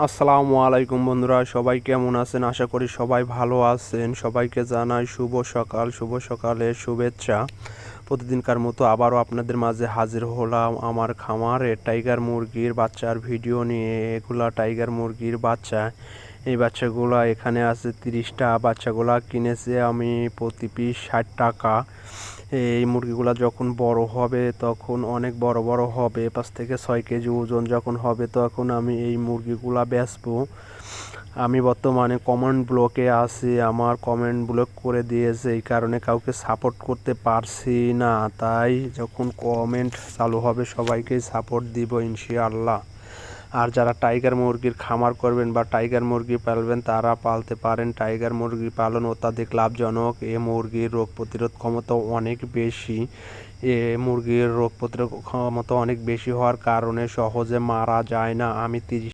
আসসালামু আলাইকুম বন্ধুরা, সবাই কেমন আছেন? আশা করি সবাই ভালো আছেন। সবাইকে জানাই শুভ সকাল, শুভ সকালের শুভেচ্ছা। প্রতিদিনকার মতো আবারও আপনাদের মাঝে হাজির হলাম আমার খামারে টাইগার মুরগির বাচ্চার ভিডিও নিয়ে। এগুলা টাইগার মুরগির বাচ্চা। এই বাচ্চাগুলা এখানে আছে 30টা। বাচ্চাগুলা কিনেছে আমি প্রতি পিস 60 টাকা। এই মুরগিগুলা যখন বড় হবে তখন অনেক বড় বড় হবে, 5 থেকে 6 কেজি ওজন যখন হবে তখন আমি এই মুরগিগুলা বেচবো। আমি বর্তমানে কমেন্ট ব্লকে আছি, আমার কমেন্ট ব্লক করে দিয়েছে, এই কারণে কাউকে সাপোর্ট করতে পারছি না। তাই যখন কমেন্ট চালু হবে সবাইকেই সাপোর্ট দিব ইনশাআল্লাহ। আর যারা টাইগার মুরগির খামার করবেন বা টাইগার মুরগি পালবেন তারা পালতে পারেন। টাইগার মুরগি পালন অত্যাধিক লাভজনক। এ মুরগির রোগ প্রতিরোধ ক্ষমতা অনেক বেশি। মুরগির রোগ প্রতিরোধ ক্ষমতা অনেক বেশি হওয়ার কারণে সহজে মারা যায় না। আমি 30